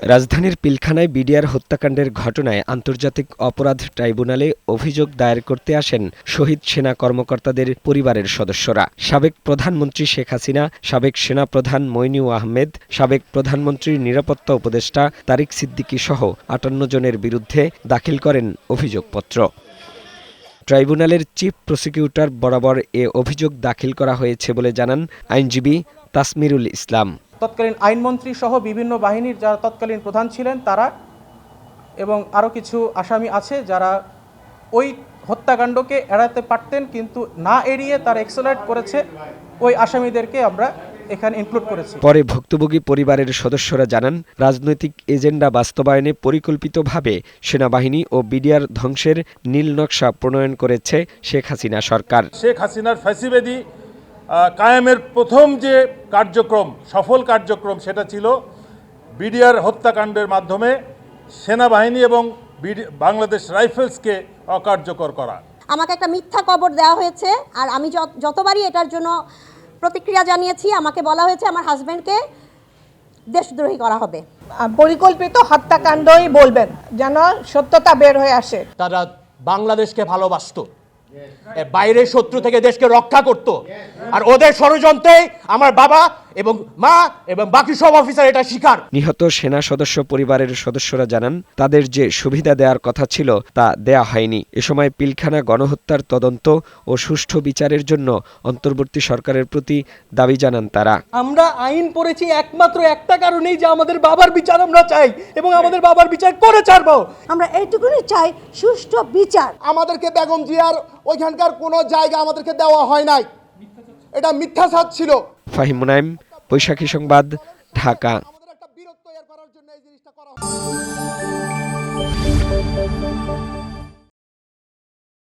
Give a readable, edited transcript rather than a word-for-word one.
রাজধানীর পিলখানায় বিডিআর হত্যাকাণ্ডের ঘটনায় আন্তর্জাতিক অপরাধ ট্রাইব্যুনালে অভিযোগ দায়ের করতে আসেন শহীদ সেনা কর্মকর্তাদের পরিবারের সদস্যরা। সাবেক প্রধানমন্ত্রী শেখ হাসিনা, সাবেক সেনাপ্রধান মইনুল আহমেদ, সাবেক প্রধানমন্ত্রীর নিরাপত্তা উপদেষ্টা তারিক সিদ্দিকী সহ ৫৮ জনের বিরুদ্ধে দাখিল করেন অভিযোগপত্র। ট্রাইব্যুনালের চিফ প্রসিকিউটর বরাবর এ অভিযোগ দাখিল করা হয়েছে বলে জানান আইনজীবী তাসমিরুল ইসলাম। তৎকালীন আইনমন্ত্রী সহ বিভিন্ন বাহিনীর যারা তৎকালীন প্রধান ছিলেন তারা এবং আরও কিছু আসামি আছে যারা ওই হত্যাকাণ্ডকে এড়াতে পারতেন কিন্তু না এড়িয়ে তারা এক্সেলারেট করেছে, ওই আসামিদেরকে আমরা এখানে ইনক্লুড করেছি। পরে ভুক্তভোগী পরিবারের সদস্যরা জানান, রাজনৈতিক এজেন্ডা বাস্তবায়নে পরিকল্পিতভাবে সেনাবাহিনী ও বিডিআর ধ্বংসের নীল নকশা প্রণয়ন করেছে শেখ হাসিনা সরকার। শেখ হাসিনার ফ্যাসিবাদী কায়েমের প্রথম যে কার্যক্রম, সফল কার্যক্রম, সেটা ছিল বিডিআর হত্যাকাণ্ডের মাধ্যমে সেনাবাহিনী এবং বাংলাদেশ রাইফেলসকে অকার্যকর করা। আমাকে একটা মিথ্যা খবর দেওয়া হয়েছে, আর আমি যতবারই এটার জন্য প্রতিক্রিয়া জানিয়েছি আমাকে বলা হয়েছে আমার হাজব্যান্ডকে দেশদ্রোহী করা হবে। পরিকল্পিত হত্যাকাণ্ডই বলবেন যেন সত্যতা বের হয়ে আসে। তারা বাংলাদেশকে ভালোবাসতো, বাইরের শত্রু থেকে দেশকে রক্ষা করত, আর ওদের ষড়যন্ত্রে আমার বাবা এবং মা এবং বাকি সব অফিসার এটা স্বীকার। নিহত সেনা সদস্য পরিবারের সদস্যরা জানান, তাদের যে সুবিধা দেওয়ার কথা ছিল তা দেয়া হয়নি। এ সময় পিলখানা গণহত্যার তদন্ত ও সুষ্ঠু বিচারের জন্য অন্তর্বর্তী সরকারের প্রতি দাবি জানান তারা। আমরা আইন পড়েছি একমাত্র একটা কারণেই যে আমাদের বাবার বিচার আমরা চাই এবং আমাদের বাবার বিচার করে ছাড়বো। আমরা এইটুকুনি চাই সুষ্ঠু বিচার। আমাদেরকে বেগম জিয়ার ওইখানকার কোনো জায়গা আমাদেরকে দেওয়া হয় নাই, এটা মিথ্যাচার ছিল। ফাহিম মুনাইম, বৈশাখী সংবাদ, ঢাকা। আমাদের একটা বীরত্ব এর করার জন্য এই জিনিসটা করা হয়।